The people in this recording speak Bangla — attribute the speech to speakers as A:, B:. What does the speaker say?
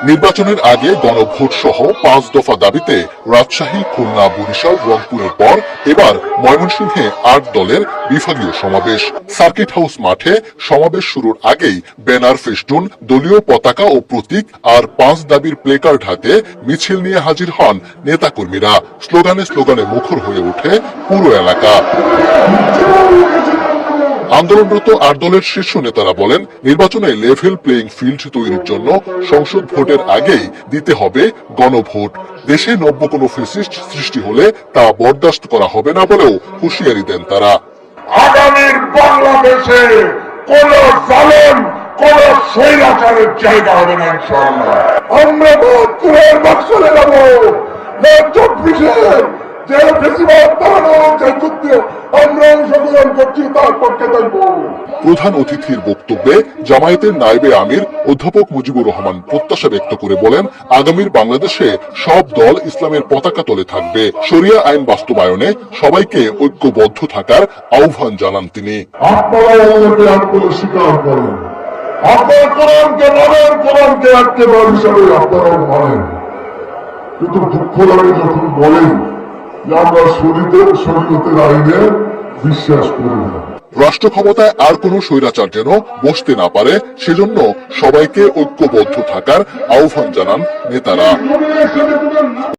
A: নির্বাচনের আগে গণভোট সহ 5 দফা দাবিতে রাজশাহী, খুলনা, বরিশাল, রংপুরের পর এবার ময়মনসিংহে 8 দলের বিভাগীয় সমাবেশ। সার্কিট হাউস মাঠে সমাবেশ শুরুর আগেই ব্যানার, ফেস্টুন, দলীয় পতাকা ও প্রতীক আর 5 দাবির প্লেকার্ড হাতে মিছিল নিয়ে হাজির হন নেতাকর্মীরা। স্লোগানে স্লোগানে মুখর হয়ে ওঠে পুরো এলাকা। আন্দোলনরত 8 দলের শীর্ষ নেতারা বলেন, নির্বাচনে লেভেল প্লেইং ফিল্ড তৈরির জন্য সংসদ ভোটের আগেই দিতে হবে গণভোট। দেশে নব্য কোনো ফ্যাসিস্ট সৃষ্টি হলে তা বরদাস্ত করা হবে না বলেও হুঁশিয়ারি দেন তারা।
B: আগামীর বাংলাদেশে কোন জালেম, কোন স্বৈরাচারের জায়গা হবে না ইনশাআল্লাহ। আমরা ভোট করে বাক্সলে যাব, ভোট 24-এর যে বেশিরভাগ দাঁড়ানোর যে যুদ্ধে আমরা অংশগ্রহণ করছি তার পক্ষে থাকবো।
A: প্রধান অতিথির বক্তব্যে জামায়াতের নায়েবে আমির অধ্যাপক মুজিবুর রহমান প্রত্যাশা ব্যক্ত করে বলেন, আগামীর বাংলাদেশে সব দল ইসলামের পতাকা তলে থাকবে। শরিয়া আইন বাস্তবায়নে সবাইকে ঐক্যবদ্ধ থাকার আহ্বান জানান তিনি।
B: আপনারা স্বীকার করেন, আপনার কোরআনকে মানেন, কোরআনকে একেবারে হিসাবে আপনারাও মানেন, কিন্তু দুঃখ লাগে যখন বলেন যে আমরা শরীয়তের আইনে বিশ্বাস করি না।
A: রাষ্ট্র ক্ষমতায় আর কোনো স্বৈরাচার যেন বসতে না পারে, সেজন্য সবাইকে ঐক্যবদ্ধ থাকার আহ্বান জানান নেতারা।